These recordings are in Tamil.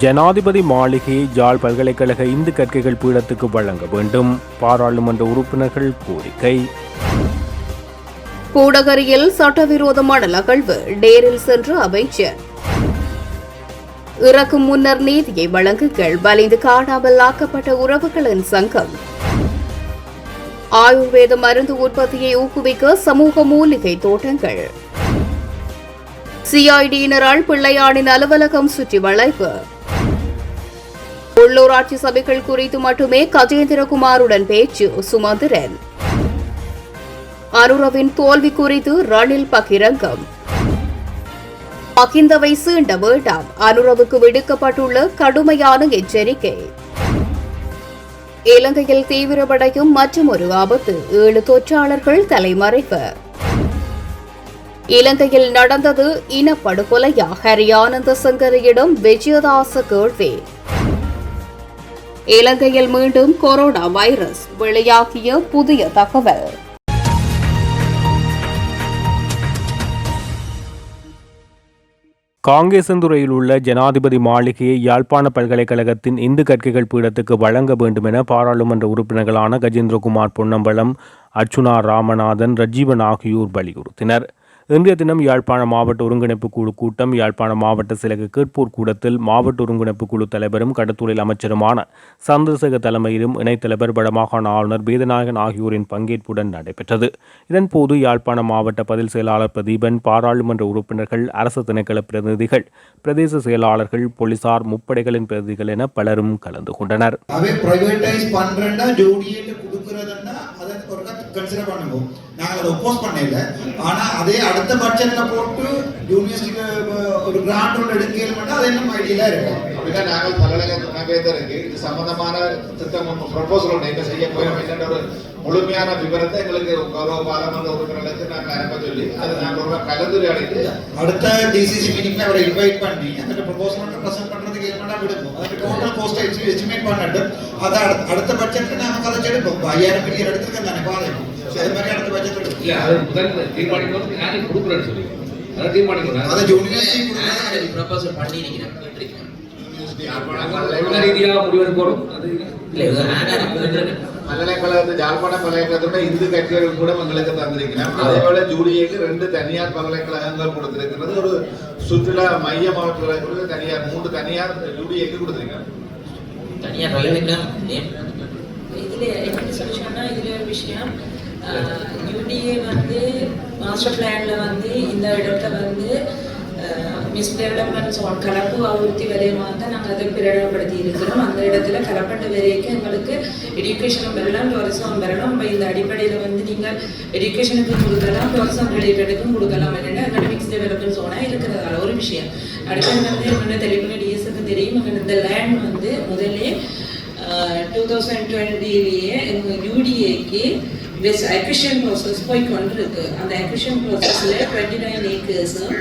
ஜனாதிபதி மாளிகையை யாழ் பல்கலைக்கழக இந்து கற்கைகள் பீடத்துக்கு வழங்க வேண்டும், பாராளுமன்ற உறுப்பினர்கள் கோரிக்கை. கூடகரியில் சட்டவிரோத மணல் அகழ்வு, டேரில் சென்ற அமைச்சர். இறக்கும் முன்னர் நீதியை வழங்குங்கள், வலிந்து காணாமல் ஆக்கப்பட்ட உறவுகளின் சங்கம். ஆயுர்வேத மருந்து உற்பத்தியை ஊக்குவிக்க சமூக மூலிகை தோட்டங்கள். சிஐடியினரால் பிள்ளையானின் அலுவலகம் சுற்றி வளைப்பு. உள்ளூராட்சி சபைகள் குறித்து மட்டுமே கஜேந்திரகுமாருடன் பேச்சு, சுமந்திரன். அனுரவின் தோல்வி குறித்து ரணில் பகிரங்கம். மகிந்தவை சீண்ட வேண்டாம், அனுரவுக்கு விடுக்கப்பட்டுள்ள கடுமையான எச்சரிக்கை. இலங்கையில் தீவிரமடையும் மற்றொரு ஆபத்து, 7 தொற்றாளர்கள் தலைமறைவு. இலங்கையில் நடந்தது இனப்படுகொலையா? ஹரியானந்த சங்கரியிடம் விஜயதாச கேள்வி. இலங்கையில் மீண்டும் கொரோனா வைரஸ், வெளியாகிய புதிய தகவல். காங்கேசந்துறையில் உள்ள ஜனாதிபதி மாளிகையை யாழ்ப்பாண பல்கலைக்கழகத்தின் இந்து கற்கைகள் பீடத்துக்கு வழங்க வேண்டும் என பாராளுமன்ற உறுப்பினர்களான கஜேந்திரகுமார் பொன்னம்பலம், அர்ச்சுனா ராமநாதன், ரஜீவன் ஆகியோர் வலியுறுத்தினர். இன்றைய தினம் யாழ்ப்பாண மாவட்ட ஒருங்கிணைப்பு குழு கூட்டம் யாழ்ப்பாண மாவட்ட சிலகு கேட்போர் கூடத்தில் மாவட்ட ஒருங்கிணைப்பு குழு தலைவரும் கடத்தொழில் அமைச்சருமான சந்திரசேகர் தலைமையிலும் இணைத்தலைவர் வடமாகாண ஆளுநர் வேதநாயகன் ஆகியோரின் பங்கேற்புடன் நடைபெற்றது. இதன்போது யாழ்ப்பாண மாவட்ட பதில் செயலாளர் பிரதீபன், பாராளுமன்ற உறுப்பினர்கள், அரசு திணைக்கள பிரதிநிதிகள், பிரதேச செயலாளர்கள், போலீசார், முப்படைகளின் பிரதிநிதிகள் என பலரும் கலந்து கொண்டனர். கன்சிடர் பண்ணுவோம். நாங்கள் அதை ஒப்போஸ் பண்ணல. ஆனால் அதே அடுத்த பட்ஜெட்டில் போட்டு யூனிவர்சிட்டிக்கு ஒரு கிராண்ட் ஒன்று எடுக்கல மட்டும் அது என்ன ஐடியா இருக்கும். அப்படின்னா நாங்கள் பல்கலைக்கழக இருக்கு இது சம்பந்தமான திட்டம் ப்ரொபோசல் ஒன்று எங்க செய்ய போயிடும் என்ற ஒரு முழுமையான விவரத்தை எங்களுக்கு கௌரவ பாராளுமன்ற உறுப்பினர்களுக்கு நாங்கள் அனுப்ப சொல்லி அதை நாங்கள் ஒரு கலந்துரையாடிட்டு அடுத்த டிசிசி மீட்டிங்ல அவரை இன்வைட் பண்ணி அந்த ப்ரொபோசல் ப்ரெசென்ட் பண்றதுக்கு ஏன்னா விடுவோம். அதுக்கு டோட்டல் காஸ்ட் எஸ்டிமேட் பண்ணிட்டு அதை அடுத்த பட்ஜெட்ல நாங்கள் கதைச்சு எடுப்போம். 5000 மில்லியன் எடுத்துருக்கேன் தானே பாருங்க. அது மாதிரி அடுத்த பட்ஜெட் எடுப்போம். அது முதல்ல தீர்மானிக்கிறது யாரை கொடுக்குறேன்னு சொல்லி அதை தீர்மானிக்கிறோம். அதை யூனிவர்சிட்டி ப்ரொபோசல் பண்ணி இருக்கிறேன். ரீதியாக முடிவெடுக்கணும். பல்கலைக்கழகத்து யாழ்ப்பாண பல்கலைக்கழகத்தோட இந்து கட்சிகள் கூட எங்களுக்கு தந்திருக்கிறோம். அதே போல ஜூலியைக்கு 2 தனியார் பல்கலைக்கழகங்கள் கொடுத்திருக்கிறது. ஒரு சுற்றுலா மைய மாவட்டங்களுக்கு தனியார் 3 தனியார் ஜூலியைக்கு கொடுத்திருக்கிறோம். தனியார் பல்கலைக்கழகம் இதுல எப்படி சொல்லிச்சோம்னா இதுல ஒரு விஷயம் யூடிஏ வந்து மாஸ்டர் பிளான்ல வந்து இந்த இடத்த வந்து மிஸ் டெவலப்மெண்ட் ஜோன் கலப்பு ஆவர்த்தி வரையமாக தான் நாங்கள் அதை பிரகடனப்படுத்தி இருக்கிறோம். அந்த இடத்துல கலப்பட்ட வரைக்கும் எங்களுக்கு எஜுகேஷனும் பெறலாம், டூரிசம் பெறலாம். நம்ம இந்த அடிப்படையில் வந்து நீங்கள் எஜுகேஷனுக்கும் கொடுக்கலாம், டூரிசம் ரிலேட்டடுக்கும் கொடுக்கலாம். என்னென்னா அகாடமிக்ஸ் டெவலப்மெண்ட் ஜோனாக இருக்கிறதால ஒரு விஷயம். அடுத்தது வந்து என்னென்ன தெரியும், டிஎஸ்க்கு தெரியும். இந்த லேண்ட் வந்து முதலே 2020 எங்கள் யூடிஏக்கு பெஸ்ட் அக்விஷன் ப்ராசஸ் போய்கொண்டு இருக்கு. அந்த அக்விஷன் ப்ராசஸில் 29 ஏக்கர்ஸும்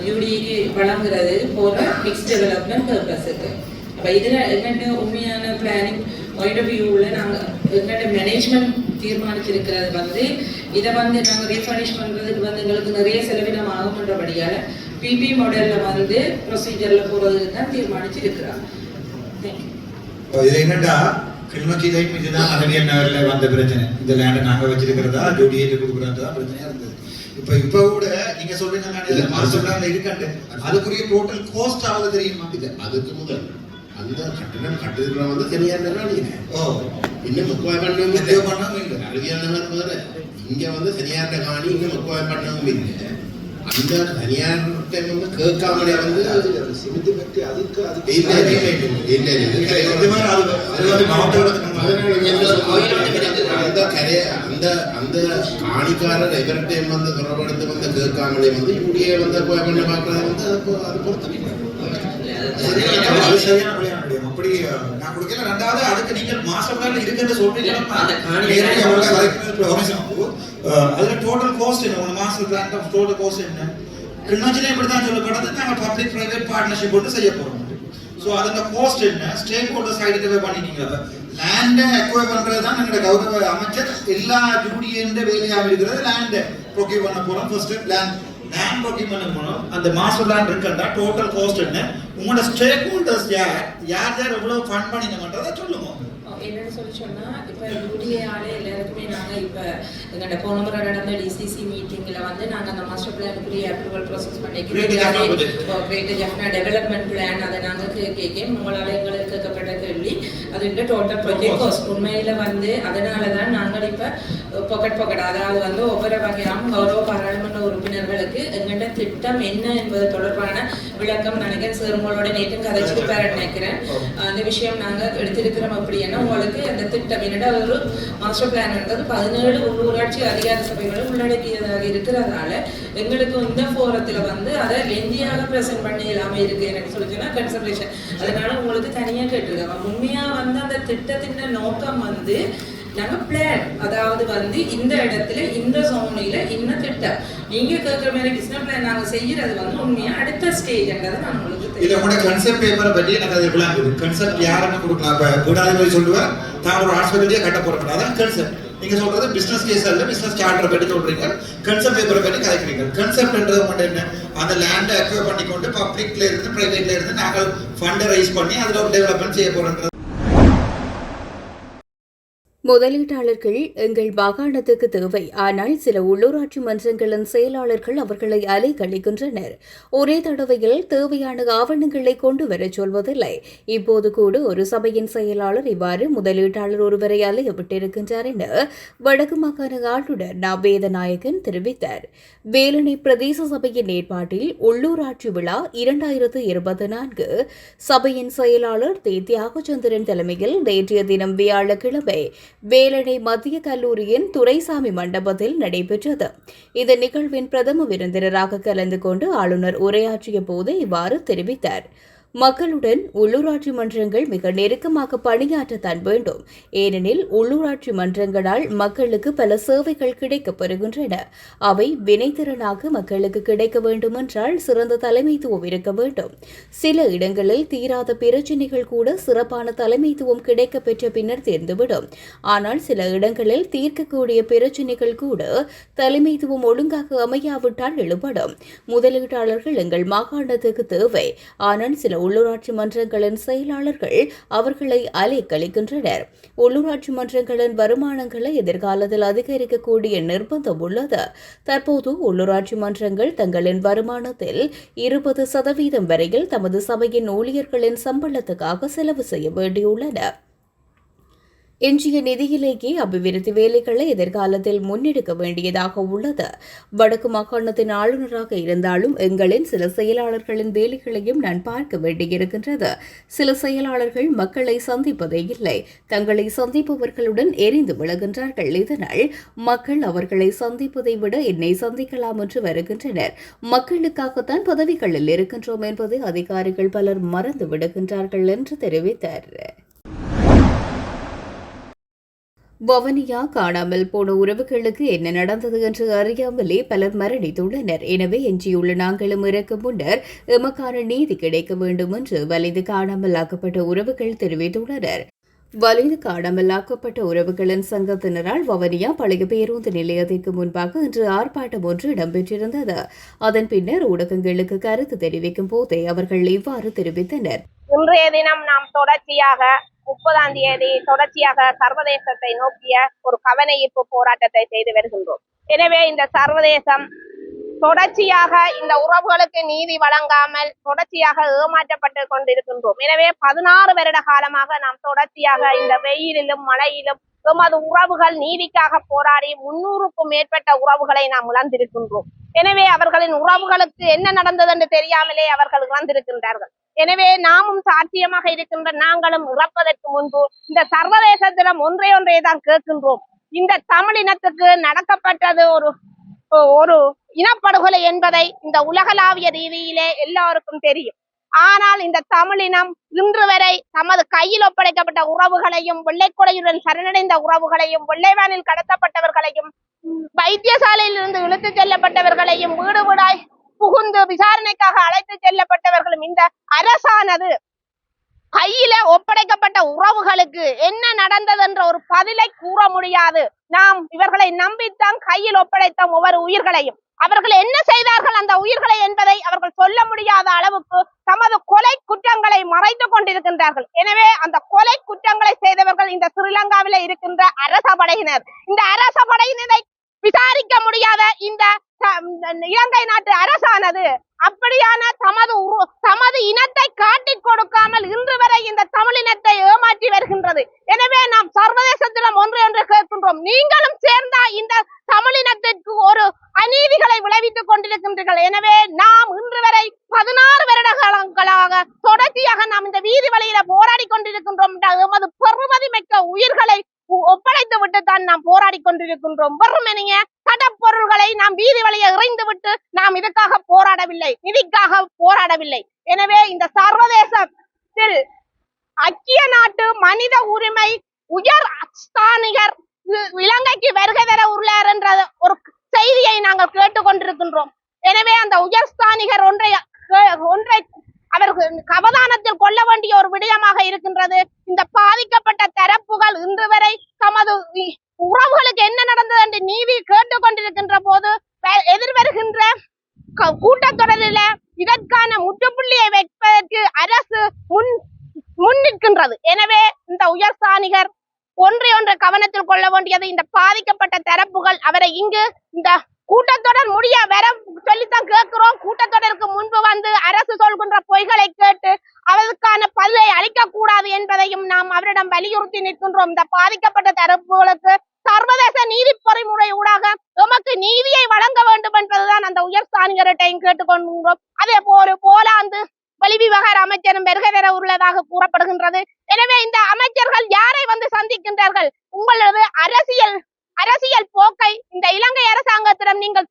யூடிஏக்கு வழங்குறது போகிற மிக்ஸ் டெவலப்மெண்ட் பர்பஸுக்கு. அப்போ இதில் எங்கள்கிட்ட உண்மையான பிளானிங் பாயிண்ட் ஆஃப் வியூவில் நாங்கள் எங்கள்கிட்ட மேனேஜ்மெண்ட் தீர்மானிச்சிருக்கிறது வந்து இதை வந்து நாங்கள் ரீஃபர்னிஷ் பண்ணுறதுக்கு வந்து எங்களுக்கு நிறைய செலவினம் ஆகும்ன்றபடியால் பிபி மாடலில் வந்து ப்ரொசீஜரில் போகிறதுக்கு தான் தீர்மானிச்சிருக்கிறாங்க. தேங்க்யூ. இது என்னடா கிளிநொச்சி லைஃப் இதுதான் அகவியல் நகரில் வந்த பிரச்சனை. இந்த லேண்டை நாங்கள் வச்சிருக்கிறதா ஜோடியேட்டு கொடுக்குறதா பிரச்சனையாக இருந்தது. இப்போ கூட நீங்க சொல்றீங்க நான் இருக்காண்டு அதுக்குரிய டோட்டல் காஸ்ட் ஆகுது தெரியுமா? இது அதுக்கு முதல் அந்த கட்டிடம் கட்டுறதுல வந்து தனியார் நிறுவனம். இன்னும் முக்குவாய் பண்ணவும் இல்லை. அகவியல் நகர் வேறு இங்க வந்து தனியார்ட்ட காணி இன்னும் முக்குவாய் பண்ணவும் இல்லை. அந்த தனியார்ட்ட வந்து கேட்காமலே வந்து சிமித்து கட்டி அதுக்கு அந்த காணிக்காரர் எவர்டையும் வந்து தொடர்படுத்த வந்து கேட்காமலே வந்து யூடிஏ வந்து பண்ண பார்க்கறது வந்து அது பொறுத்து அப்படி நான் கொடுக்கல. ரெண்டாவது அதுக்கு நீங்கள் மாசம் காலம் இருக்குன்னு சொல்றீங்க. அதுல டோட்டல் காஸ்ட் என்ன? 1 மாசம் பிளான் ஆஃப் டோட்டல் காஸ்ட் என்ன? கிளிநொச்சியில இப்படிதான் சொல்லப்படுது. நாங்கள் பப்ளிக் பிரைவேட் பார்ட்னர்ஷிப் போட்டு செய்ய போறோம். ஸோ அதோட காஸ்ட் என்ன? ஸ்டேக் ஹோல்டர் சைடுக்கு பண்ணிட்டீங்க. லேண்டை அக்வயர் பண்றது தான் எங்களோட கௌரவ அமைச்சர் எல்லா ஜூடியன் வேலையாக இருக்கிறது. லேண்டை ப்ரொக்யூர் பண்ண போறோம். ஃபர்ஸ்ட் லேண்ட் லேண்ட் டாக்குமெண்ட் மூலம் அந்த மாஸ்டர் பிளான் இருக்குன்னா டோட்டல் காஸ்ட் என்ன, உங்களோட ஸ்டேக் ஹோல்டர்ஸ் யார் யார் எவ்வளவு ஃபண்ட் பண்ணினோம்ன்றதை சொல்லுங்க. என்னன்னு சொல்லி சொன்னா இப்போ யூடிஏஆல எல்லாருக்குமே நாங்கள் இப்போ எங்கள்கிட்ட போன முறை நடந்த டிசிசி மீட்டிங்கில் வந்து நாங்கள் அந்த மாஸ்டர் பிளானுக்குரிய approval process greater Jaffna development plan அதை நாங்கள் கேட்கேன். உங்களால் எங்களுக்கு கேட்கப்பட்ட கேள்வி அது இந்த டோட்டல் ப்ராஜெக்ட் காஸ்ட் உண்மையில் வந்து அதனால தான் நாங்கள் இப்போ பாக்கெட் அதாவது வந்து ஒவ்வொரு வகையான கௌரவ பாராளுமன்ற உறுப்பினர்களுக்கு எங்கள்கிட்ட திட்டம் என்ன என்பது தொடர்பான விளக்கம் நினைக்கிறேன் சார் உங்களோட நேற்று கதைச்சிருப்பாரு நினைக்கிறேன். அந்த விஷயம் நாங்கள் எடுத்திருக்கிறோம். அப்படின்னா உங்களுக்கு அந்த திட்டம் என்னடா ஒரு மாஸ்டர் பிளான் என்றது 17 உள்ளூராட்சி அதிகார சபைகளும் உள்ளடக்கியதாக இருக்கிறதால எங்களுக்கு இந்த ஃபோரத்தில் வந்து அதை லெந்தியாக ப்ரெசென்ட் பண்ணி இல்லாமல் இருக்கு எனக்கு சொல்லிச்சுன்னா கன்சல்டேஷன். அதனால உங்களுக்கு தனியாக கேட்டிருக்காங்க. உண்மையாக வந்து அந்த திட்டத்தின் நோக்கம் வந்து நாங்கள் பிளான் அதாவது வந்து இந்த இடத்துல இந்த சோனியில் இந்த திட்டம் நீங்கள் கேட்குற மாதிரி பிஸ்னஸ் பிளான் நாங்கள் செய்யறது வந்து உண்மையாக அடுத்த ஸ்டேஜ்ன்றதை நான் உங்களுக்கு இதை உங்களோட கன்செப்ட் பேப்பரை பற்றி எனக்கு அது விளங்குது. கன்செப்ட் யாருன்னு கொடுக்கலாம். இப்போ வீடாதிபதி சொல்லுவேன் தான் ஒரு ஹாஸ்பிட்டலே கட்ட போகிறேன், அதான் கன்செப்ட். நீங்கள் சொல்றது பிஸ்னஸ் கேஸ் அல்ல, பிஸ்னஸ் சார்ட்டரை பற்றி சொல்றீங்க, கன்செப்ட் பேப்பரை பற்றி கதைக்கிறீங்க. கன்செப்ட்ன்றது மட்டும் என்ன, அந்த லேண்டை அக்வயர் பண்ணிக்கொண்டு பப்ளிக்ல இருந்து பிரைவேட்ல இருந்து நாங்கள் ஃபண்டை ரைஸ் பண்ணி அதில் ஒரு டெவலப்மெண்ட் செய்ய போகிறோன்றது. முதலீட்டாளர்கள் எங்கள் மாகாணத்துக்கு தேவை, ஆனால் சில உள்ளூராட்சி மன்றங்களின் செயலாளர்கள் அவர்களை அலைக்கழிக்கின்றனர். ஒரே தடவையில் தேவையான ஆவணங்களை கொண்டு வரச் சொல்வதில்லை. இப்போது கூட ஒரு சபையின் செயலாளர் இவ்வாறு முதலீட்டாளர் ஒருவரை அலைய விட்டிருக்கின்றார் என வடக்கு மாகாண ஆளுநர் ந. வேதநாயகன் தெரிவித்தார். வேலணை பிரதேச சபையின் ஏற்பாட்டில் உள்ளூராட்சி விழா 2024 சபையின் செயலாளர் தே. தியாகச்சந்திரன் தலைமையில் நேற்றைய தினம் வியாழக்கிழமை வேலணை மத்திய கல்லூரியின் துரைசாமி மண்டபத்தில் நடைபெற்றது. இந்த நிகழ்வின் பிரதம விருந்தினராக கலந்து கொண்டு ஆளுநர் உரையாற்றிய போது இவ்வாறு தெரிவித்தார். மக்களுடன் உள்ளூராட்சி மன்றங்கள் மிக நெருக்கமாக பணியாற்றத்தான் வேண்டும். ஏனெனில் உள்ளூராட்சி மன்றங்களால் மக்களுக்கு பல சேவைகள் கிடைக்கப் பெறுகின்றன. அவை வினைத்திறனாக மக்களுக்கு கிடைக்க வேண்டுமென்றால் சிறந்த தலைமைத்துவம் இருக்க வேண்டும். சில இடங்களில் தீராத பிரச்சினைகள் கூட சிறப்பான தலைமைத்துவம் கிடைக்க பெற்ற பின்னர் தீர்ந்துவிடும். ஆனால் சில இடங்களில் தீர்க்கக்கூடிய பிரச்சினைகள் கூட தலைமைத்துவம் ஒழுங்காக அமையாவிட்டால் எழுப்படும். முதலீட்டாளர்கள் எங்கள் மாகாணத்துக்கு தேவை, ஆனால் சில உள்ளூராட்சி மன்றங்களின் செயலாளர்கள் அவர்களை அலைக்கழிக்கின்றனர். உள்ளூராட்சி மன்றங்களின் வருமானங்களை எதிர்காலத்தில் அதிகரிக்கக்கூடிய நிர்பந்தம் உள்ளது. தற்போது உள்ளூராட்சி மன்றங்கள் தங்களின் வருமானத்தில் 20% வரையில் தமது சபையின் ஊழியர்களின் சம்பளத்துக்காக செலவு செய்ய வேண்டியுள்ளன. எஞ்சிய நிதியிலேயே அபிவிருத்தி வேலைகளை எதிர்காலத்தில் முன்னெடுக்க வேண்டியதாக உள்ளது. வடக்கு மாகாணத்தின் ஆளுநராக இருந்தாலும் எங்களின் சில செயலாளர்களின் வேலைகளையும் நான் பார்க்க வேண்டியிருக்கின்றது. சில செயலாளர்கள் மக்களை சந்திப்பதே இல்லை, தங்களை சந்திப்பவர்களுடன் எரிந்து விழுகின்றார்கள். இதனால் மக்கள் அவர்களை சந்திப்பதை விட என்னை சந்திக்கலாம் என்று வருகின்றனர். மக்களுக்காகத்தான் பதவிகளில் இருக்கின்றோம் என்பதை அதிகாரிகள் பலர் மறந்து விடுகின்றார்கள் என்று தெரிவித்தார். வவுனியா காணாமல் போன உறவுகளுக்கு என்ன நடந்தது என்று அறியாமலே பலர் மரணித்துள்ளனர். எனவே எஞ்சியுள்ள நாங்களும் இறக்கும் முன்னர் எமக்கான நீதி கிடைக்க வேண்டும் என்று வலிந்து காணாமல் ஆக்கப்பட்ட உறவுகள் தெரிவித்துள்ளனர். வலிந்து காணாமலாக்கப்பட்ட உறவுகளின் சங்கத்தினரால் வவுனியா பழைய பேருந்து நிலையத்திற்கு முன்பாக இன்று ஆர்ப்பாட்டம் ஒன்று இடம்பெற்றிருந்தது. அதன் பின்னர் ஊடகங்களுக்கு கருத்து தெரிவிக்கும் போதே அவர்கள் இவ்வாறு தெரிவித்தனர். இன்றைய தினம் நாம் தொடர்ச்சியாக 30ஆம் தேதி தொடர்ச்சியாக சர்வதேசத்தை நோக்கிய ஒரு கவனஈர்ப்பு போராட்டத்தை செய்து வருகின்றோம். எனவே இந்த சர்வதேசம் தொடர்ச்சியாக இந்த உறவுகளுக்கு நீதி வழங்காமல் தொடர்ச்சியாக ஏமாற்றப்பட்டு கொண்டிருக்கின்றோம். எனவே 16 வருட காலமாக நாம் தொடர்ச்சியாக இந்த வெயிலிலும் மழையிலும் எமது உறவுகள் நீதிக்காக போராடி 300க்கும் மேற்பட்ட உறவுகளை நாம் இழந்திருக்கின்றோம். எனவே அவர்களின் உறவுகளுக்கு என்ன நடந்தது என்று தெரியாமலே அவர்கள் இழந்திருக்கின்றார்கள். எனவே நாமும் சாட்சியமாக இருக்கின்ற நாங்களும் இறப்பதற்கு முன்பு இந்த சர்வதேசத்திடம் ஒன்றே தான் கேட்கின்றோம். இந்த தமிழ் இனத்துக்கு நடக்கப்பட்டது ஒரு இனப்படுகொலை என்பதை இந்த உலகளாவிய ரீதியிலே எல்லாருக்கும் தெரியும். ஆனால் இந்த தமிழினம் இன்று வரை தமது கையில் ஒப்படைக்கப்பட்ட உறவுகளையும் வெள்ளைக்கொடையுடன் சரணடைந்த உறவுகளையும் வெள்ளைவானில் கடத்தப்பட்டவர்களையும் வைத்தியசாலையில் இருந்து இழுத்துச் செல்லப்பட்டவர்களையும் வீடு வீடாய் புகுந்து விசாரணைக்காக அழைத்து செல்லப்பட்டவர்களும் இந்த அரசானது கையில ஒப்படைக்கப்பட்ட உறவுகளுக்கு என்ன நடந்தது என்ற ஒரு பதிலை கூற முடியாது. நாம் இவர்களை நம்பித்தான் கையில் ஒப்படைத்த ஒவ்வொரு உயிர்களையும். அவர்கள் என்ன செய்தார்கள் அந்த உயிர்களை என்பதை அவர்கள் சொல்ல முடியாத அளவுக்கு தமது கொலை குற்றங்களை மறைத்து கொண்டிருக்கின்றார்கள். எனவே அந்த கொலை குற்றங்களை செய்தவர்கள் இந்த ஸ்ரீலங்காவில இருக்கின்ற அரச படையினர். இந்த அரச படையினரை விசாரிக்க முடியாத இந்த இலங்கை நாட்டு அரசானது அப்படியான தமது இனத்தை காட்டிக் கொடுக்காமல் இன்று வரை இந்த தமிழினத்தை ஏமாற்றி வருகின்றது. எனவே நாம் சர்வதேசத்திலும் ஒன்று கேட்கின்றோம், நீங்களும் சேர்ந்தா இந்த தமிழினத்திற்கு ஒரு அநீதிகளை விளைவித்துக் கொண்டிருக்கின்றீர்கள். எனவே நாம் இன்று வரை 16 வருடங்களாக தொடர்ச்சியாக நாம் இந்த வீதி வழியில போராடி கொண்டிருக்கின்றோம். எமது பெருமதி மிக்க உயிர்களை ஒப்படைத்து விட்டு தான் நாம் போராடி கொண்டிருக்கின்றோம். வெறுமனைய கடப்பொருள்களை நாம் வீதி வழியை இறைந்து விட்டு நாம் இதுக்காக போராடவில்லை, நிதிக்காக போராடவில்லை. எனவே இந்த சர்வதேசத்தில் ஐக்கிய நாட்டு மனித உரிமை உயர் ஸ்தானிகர் இலங்கைக்கு வருகை தர உள்ளார் என்ற ஒரு செய்தியை நாங்கள் கேட்டுக்கொண்டிருக்கின்றோம். எனவே அந்த உயர் ஸ்தானிகர் ஒன்றை அவர்கள் அவதானத்தில் கொள்ள வேண்டிய ஒரு விடயமாக இருக்கின்றது. இந்த பாதிக்கப்பட்ட தரப்புகள் இன்று வரை தமது உறவுகளுக்கு என்ன நடந்தது என்று நீதி கேட்டுக்கொண்டிருக்கின்ற போது எதிர்வருகின்ற கூட்டத்தொடரில் இதற்கான முற்றுப்புள்ளியை வைப்பதற்கு அரசு முன்னிற்கின்றது. எனவே இந்த உயர் ஸ்தானிகர் ஒன்றை கவனத்தில் கொள்ள வேண்டியது, இந்த பாதிக்கப்பட்ட தரப்புகள் அவரை இங்கு இந்த கூட்டத்தொடர் முடிய வர சொல்லித்தான் கேட்கிறோம். கூட்டத்தொடருக்கு முன்பு வந்து அரசு சொல்கின்ற பொய்களை கேட்டு அவருக்கான பதிலை அளிக்க கூடாது என்பதையும் நாம் அவரிடம் வலியுறுத்தி நிற்கின்றோம். இந்த பாதிக்கப்பட்ட தரப்புகளுக்கு சர்வதேச நீதி பொறிமுறை ஊடாக எமக்கு நீதியை வழங்க வேண்டும் என்பதுதான் அந்த உயர் ஸ்தானிகர்கிட்டையும் கேட்டுக்கொள்கின்றோம். அதே போல போலாந்து வெளிவிவகார அமைச்சரும் வருகை தர உள்ளதாக கூறப்படுகின்றது. எனவே இந்த அமைச்சர்கள் யாரை வந்து சந்திக்கின்றார்கள்? உங்களது அரசியல் போக்கை இந்த இலங்கை அரசாங்கத்திடம் நீங்கள்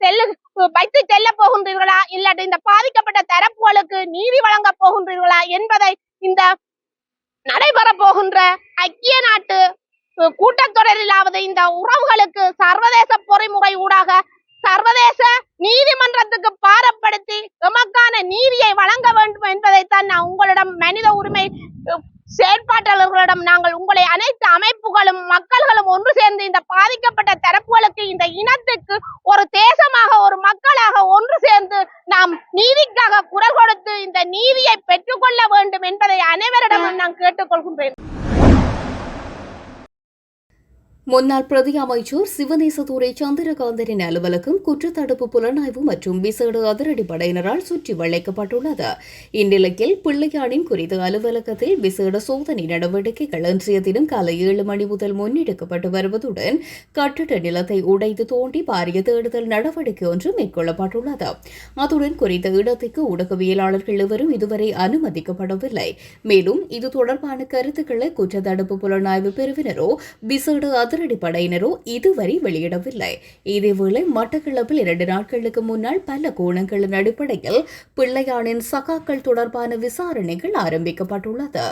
வைத்து செல்ல போகின்றீர்களா, இல்லாட்டி இந்த பாதிக்கப்பட்ட தரப்புகளுக்கு நீதி வழங்க போகின்றீர்களா என்பதை இந்த நடைபெற போகின்ற ஐக்கிய நாட்டு கூட்டத்தொடரிலாவது இந்த உறவுகளுக்கு சர்வதேச பொறிமுறை ஊடாக சர்வதேச நீதிமன்றத்துக்கு பாரப்படுத்தி எமக்கான நீதியை வழங்க வேண்டும் என்பதைத்தான் நான் உங்களிடம் மனித உரிமை செயற்பாட்டாளர்களிடம் நாங்கள் உங்களை அனைத்து அமைப்புகளும் மக்கள்களும் ஒன்று சேர்ந்து இந்த பாதிக்கப்பட்ட தரப்புகளுக்கு இந்த இனத்துக்கு ஒரு தேசமாக ஒரு மக்களாக ஒன்று சேர்ந்து நாம் நீதிக்காக குரல் கொடுத்து இந்த நீதியை பெற்றுக்கொள்ள வேண்டும் என்பதை அனைவரிடமும் நான் கேட்டுக்கொள்கின்றேன். முன்னாள் பிரதி அமைச்சர் சிவநேசதுரை சந்திரகாந்தனின் அலுவலகம் குற்றத்தடுப்பு புலனாய்வு மற்றும் விசேட அதிரடிப்படையினரால் சுற்றி வளைக்கப்பட்டுள்ளது. இந்நிலையில் பிள்ளையானின் குறித்த அலுவலகத்தில் விசேட சோதனை நடவடிக்கைகள் இன்றைய தினம் காலை 7 மணி முதல் முன்னெடுக்கப்பட்டு வருவதுடன் கட்டிட நிலத்தை உடைத்து தோண்டி பாரிய தேடுதல் நடவடிக்கை ஒன்று மேற்கொள்ளப்பட்டுள்ளது. அத்துடன் குறித்த இடத்திற்கு ஊடகவியலாளர்கள் எவரும் இதுவரை அனுமதிக்கப்படவில்லை. மேலும் இது தொடர்பான கருத்துக்களை குற்றத்தடுப்பு புலனாய்வு பிரிவினரோ விசேட அதிரடிப்படையினரோ இதுவரை வெளியிடவில்லை. இதேவேளை மட்டக்களப்பில் 2 நாட்களுக்கு முன்னால் பல கோணங்களின் அடிப்படையில் பிள்ளையானின் சகாக்கள் தொடர்பான விசாரணைகள் ஆரம்பிக்கப்பட்டுள்ளது.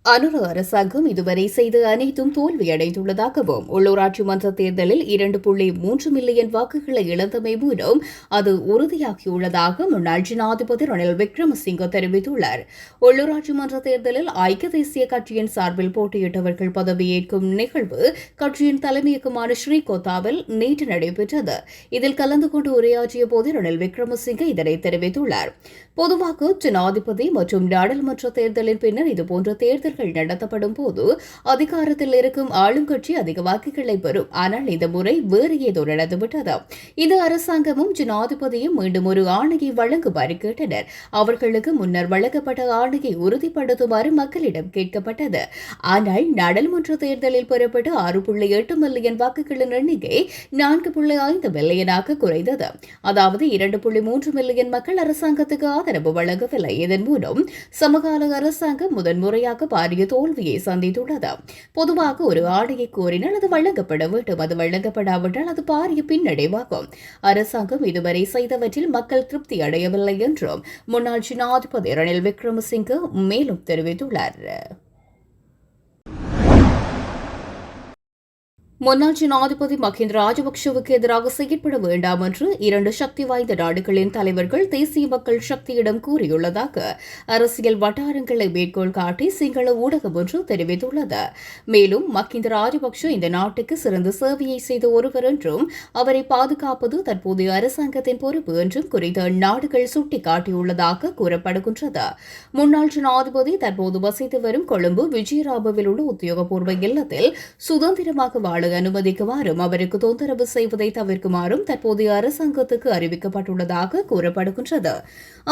அனுர அரசாங்கம் இதுவரை செய்த அனைத்தும் தோல்வியடைந்துள்ளதாகவும் உள்ளூராட்சி மன்ற தேர்தலில் 2.3 மில்லியன் வாக்குகளை இழந்தமை மூலம் அது உறுதியாகியுள்ளதாக முன்னாள் ஜனாதிபதி ரணில் விக்ரமசிங்க தெரிவித்துள்ளார். உள்ளூராட்சி மன்ற தேர்தலில் ஐக்கிய தேசிய கட்சியின் சார்பில் போட்டியிட்டவர்கள் பதவியேற்கும் நிகழ்வு கட்சியின் தலைமையகமான ஸ்ரீகோத்தாவில் நேற்று நடைபெற்றது. இதில் கலந்து கொண்டு உரையாற்றிய போது ரணில் விக்ரமசிங்க இதனை தெரிவித்துள்ளார். பொதுவாக ஜனாதிபதி மற்றும் நாடாளுமன்ற தேர்தலின் பின்னர் இதுபோன்ற தேர்தல் நடத்தப்படும் போது அதிகாரத்தில் இருக்கும் ஆளுங்கட்சி அதிக வாக்குகளை பெறும். ஆனால் இந்த முறை வேறு ஏதோ நடந்துவிட்டது. இந்த அரசாங்கமும் ஜனாதிபதியும் மீண்டும் ஒரு ஆணையை வழங்குமாறு கேட்டனர். அவர்களுக்கு முன்னர் வழங்கப்பட்ட ஆணையை உறுதிப்படுத்துமாறு மக்களிடம் கேட்கப்பட்டது. ஆனால் நாடாளுமன்ற தேர்தலில் பெறப்பட்ட 6.8 மில்லியன் வாக்குகளின் எண்ணிக்கை 4.5 மில்லியனாக குறைந்தது. அதாவது 2.3 மில்லியன் மக்கள் அரசாங்கத்துக்கு ஆதரவு வழங்கவில்லை. இதன் மூலம் சமகால அரசாங்கம் முதன்முறையாக பாரிய தோல்வியை சந்தித்துள்ளது. பொதுவாக ஒரு ஆணையை கோரினால் அது வழங்கப்பட வேண்டும். அது வழங்கப்படாவிட்டால் அது பாரிய பின்னடைவாகும். அரசாங்கம் இதுவரை செய்தவற்றில் மக்கள் திருப்தி அடையவில்லை என்றும் முன்னாள் ஜனாதிபதி ரணில் விக்ரமசிங்க மேலும் தெரிவித்துள்ளார். முன்னாள் ஜனாதிபதி மஹிந்த ராஜபக்சவுக்கு எதிராக செயற்பட வேண்டாம் என்று 2 சக்தி வாய்ந்த நாடுகளின் தலைவர்கள் தேசிய மக்கள் சக்தியிடம் கூறியுள்ளதாக அரசியல் வட்டாரங்களை மேற்கோள் காட்டி சிங்கள ஊடகம் ஒன்று தெரிவித்துள்ளது. மேலும் மஹிந்த ராஜபக்ச இந்த நாட்டுக்கு சிறந்த சேவையை செய்த ஒருவர் என்றும் அவரை பாதுகாப்பது தற்போதைய அரசாங்கத்தின் பொறுப்பு என்றும் குறித்த நாடுகள் சுட்டிக்காட்டியுள்ளதாக கூறப்படுகின்றது. முன்னாள் ஜனாதிபதி தற்போது வசித்து வரும் கொழும்பு விஜயராபவில் உள்ள உத்தியோகபூர்வ இல்லத்தில் சுதந்திரமாக வாழ அனுமதிக்குமாறும் அவருக்கு தொந்தரவு செய்வதை தவிர்க்குமாறும் தற்போதைய அரசாங்கத்துக்கு அறிவிக்கப்பட்டுள்ளதாக கூறப்படுகின்றது.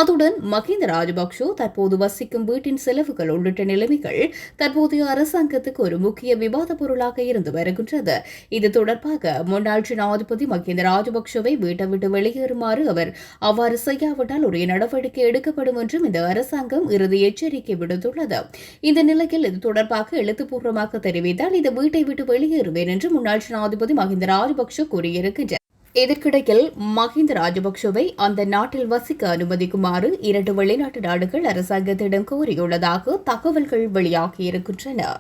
அதுடன் மஹிந்த ராஜபக்ச தற்போது வசிக்கும் வீட்டின் செலவுகள் உள்ளிட்ட நிலைமைகள் தற்போதைய அரசாங்கத்துக்கு ஒரு முக்கிய விவாத பொருளாக இருந்து வருகின்றது. இது தொடர்பாக முன்னாள் ஜனாதிபதி மஹிந்த ராஜபக்சவை வீட்டை விட்டு வெளியேறுமாறு அவர் அவ்வாறு செய்யாவிட்டால் உரிய நடவடிக்கை எடுக்கப்படும் என்றும் இந்த அரசாங்கம் இறுதி எச்சரிக்கை விடுத்துள்ளது. இந்த நிலையில் இது தொடர்பாக எழுத்துப்பூர்வமாக தெரிவித்தால் இந்த வீட்டை விட்டு வெளியேறுவேன் என்று முன்னாள் ஜனாதிபதி மஹிந்த ராஜபக்ச கூறியிருக்கின்றார். இதற்கிடையில் மஹிந்த ராஜபக்சவை அந்த நாட்டில் வசிக்க அனுமதிக்குமாறு 2 வெளிநாட்டு நாடுகள் அரசாங்கத்திடம் கோரியுள்ளதாக தகவல்கள் வெளியாகியிருக்கின்றன.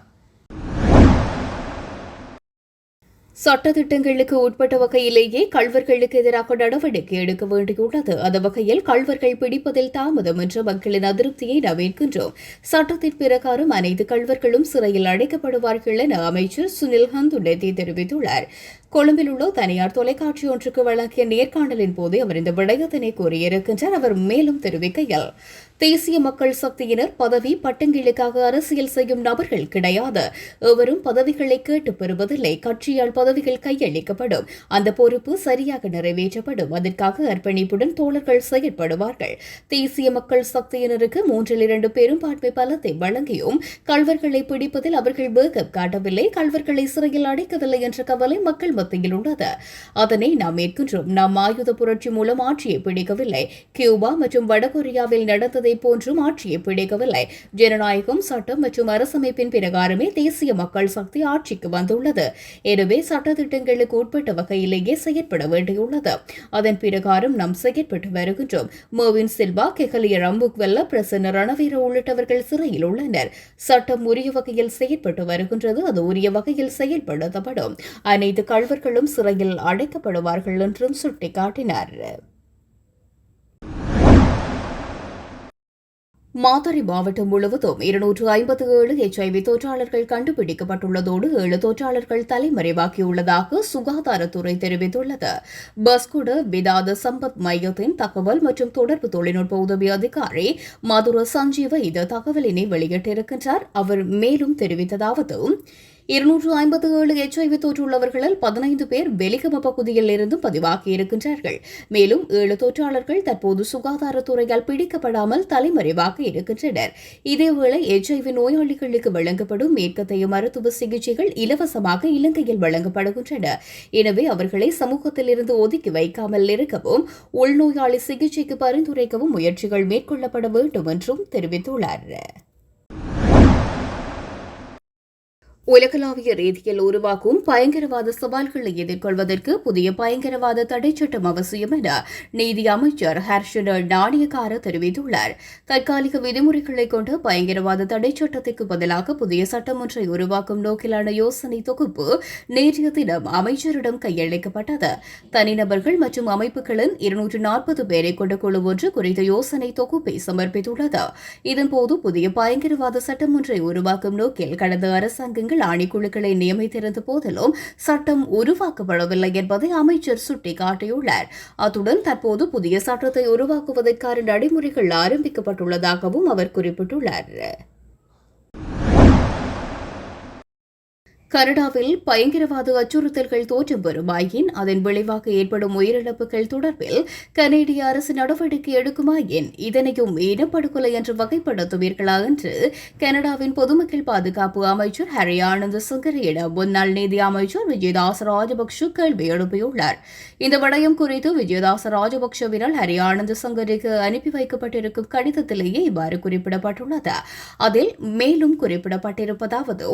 சட்டத்திட்டங்களுக்கு உட்பட்ட வகையிலேயே கள்வர்களுக்கு எதிராக நடவடிக்கை எடுக்க வேண்டியுள்ளது. அந்த வகையில் கள்வர்கள் பிடிப்பதில் தாமதம் என்ற மக்களின் அதிருப்தியை நவேற்கின்றோம். சட்டத்தின் பிரகாரம் அனைத்து கள்வர்களும் சிறையில் அடைக்கப்படுவார்கள் என அமைச்சர் சுனில் ஹந்துடெத்தி தெரிவித்துள்ளார். கொழும்பில் உள்ள தனியார் தொலைக்காட்சி ஒன்றுக்கு வழங்கிய நேர்காணலின் போது அவர் இந்த விடயத்தினை கூறியிருக்கின்றார். அவர் மேலும் தெரிவிக்கையில், தேசிய மக்கள் சக்தியினர் பதவி பட்டங்களுக்காக அரசியல் செய்யும் நபர்கள் கிடையாது. எவரும் பதவிகளை கேட்டு பெறுவதில்லை. கட்சியால் பதவிகள் கையளிக்கப்படும். அந்த பொறுப்பு சரியாக நிறைவேற்றப்படும். அதற்காக அர்ப்பணிப்புடன் தோழர்கள் செயற்படுவார்கள். தேசிய மக்கள் சக்தியினருக்கு 3/2 பெரும்பான்மை பலத்தை வழங்கியும் கள்வர்களை பிடிப்பதில் அவர்கள் வேகம் காட்டவில்லை. கள்வர்களை சிறையில் அடைக்கவில்லை என்ற கவலை மக்கள் மத்தியில் உள்ளது. அதனை நாம் ஏற்கின்றோம். நாம் ஆயுத புரட்சி மூலம் ஆட்சியை பிடிக்கவில்லை. கியூபா மற்றும் வடகொரியாவில் நடந்ததை போன்றும் ஆட்சியை பிடிக்கவில்லை. ஜனநாயகம், சட்டம் மற்றும் அரசமைப்பின் பிரகாரமே தேசிய மக்கள் சக்தி ஆட்சிக்கு வந்துள்ளது. எனவே சட்டத்திட்டங்களுக்கு உட்பட்ட வகையிலேயே செயற்பட வேண்டியுள்ளது. அதன் பிரகாரம் நாம் செயற்பட்டு வருகின்றோம். மோவின் சில்வா, கெஹலிய ரம்புக்வெல்ல, பிரசன்ன ரணவீர உள்ளிட்டவர்கள் சிறையில் உள்ளனர். சட்டம் உரிய வகையில் செயற்பட்டு வருகின்றது. அது உரிய வகையில் செயல்படுத்தப்படும். அனைத்து கள்வர்களும் சிறையில் அடைக்கப்படுவார்கள் என்றும் சுட்டிக்காட்டினார். மாத்தறை மாவட்டம் முழுவதும் 257 HIV தொற்றாளர்கள் கண்டுபிடிக்கப்பட்டுள்ளதோடு 7 தொற்றாளர்கள் தலைமறைவாகியுள்ளதாக சுகாதாரத்துறை தெரிவித்துள்ளது. பஸ்குட விதாத சம்பத் மையத்தின் தகவல் மற்றும் தொடர்பு தொழில்நுட்ப உதவி அதிகாரி மதுர சஞ்சீவ இந்த தகவலினை வெளியிட்டிருக்கின்றார். அவர் மேலும் தெரிவித்ததாவது, 257 HIV தொற்றுள்ளவர்களில் 15 பேர் வெலிகம பகுதியில் இருந்து பதிவாகியிருக்கின்றார்கள். மேலும் 7 தொற்றாளர்கள் தற்போது சுகாதாரத்துறையால் பிடிக்கப்படாமல் தலைமறைவாக இருக்கின்றனர். இதேவேளை HIV நோயாளிகளுக்கு வழங்கப்படும் மேற்கத்தைய மருத்துவ சிகிச்சைகள் இலவசமாக இலங்கையில் வழங்கப்படுகின்றன. எனவே அவர்களை சமூகத்தில் இருந்து ஒதுக்கி வைக்காமல் இருக்கவும் உள்நோயாளி சிகிச்சைக்கு பரிந்துரைக்கவும் முயற்சிகள் மேற்கொள்ளப்பட வேண்டும் என்றும் தெரிவித்துள்ளார். உலகளாவிய ரீதியில் உருவாக்கும் பயங்கரவாத சவால்களை எதிர்கொள்வதற்கு புதிய பயங்கரவாத தடை சட்டம் அவசியம் என நீதி அமைச்சர் ஹர்ஷன நாணயக்கார தெரிவித்துள்ளார். தற்காலிக விதிமுறைகளை கொண்ட பயங்கரவாத தடை சட்டத்திற்கு பதிலாக புதிய சட்டம் ஒன்றை உருவாக்கும் நோக்கிலான யோசனை தொகுப்பு நேற்றைய தினம் அமைச்சரிடம் கையளிக்கப்பட்டது. தனிநபர்கள் மற்றும் அமைப்புகளின் 240 பேரை கொண்ட குழு ஒன்று குறித்த யோசனை தொகுப்பை சமர்ப்பித்துள்ளது. இதன்போது புதிய பயங்கரவாத சட்டம் ஒன்றை உருவாக்கும் நோக்கில் கடந்த அரசாங்கங்கள் ஆணைக்குழுக்களை நியமித்திருந்த போதிலும் சட்டம் உருவாக்கப்படவில்லை என்பதை அமைச்சர் சுட்டிக்காட்டியுள்ளார். அத்துடன் தற்போது புதிய சட்டத்தை உருவாக்குவதற்கான நடைமுறைகள் ஆரம்பிக்கப்பட்டுள்ளதாகவும் அவர் குறிப்பிட்டுள்ளார். கனடாவில் பயங்கரவாத அச்சுறுத்தல்கள் தோற்றம் பெறுமாயின் அதன் விளைவாக ஏற்படும் உயிரிழப்புகள் தொடர்பில் கனேடிய அரசு நடவடிக்கை எடுக்குமாயின் இதனையும் இனப்படுகொலை என்று வகைப்படுத்துவீர்களா என்று கனடாவின் பொதுமக்கள் பாதுகாப்பு அமைச்சர் ஹரி ஆனந்த் சங்கரியிடம் முன்னாள் நீதி அமைச்சர் விஜயதாச ராஜபக்ஷ கேள்வி எழுப்பியுள்ளார். இந்த விடயம் குறித்து விஜயதாச ராஜபக்ஷவினால் ஹரி ஆனந்த் சங்கரிக்கு அனுப்பி வைக்கப்பட்டிருக்கும் கடிதத்திலேயே இவ்வாறு குறிப்பிடப்பட்டுள்ளது. அதில் மேலும் குறிப்பிடப்பட்டிருப்பதாவது,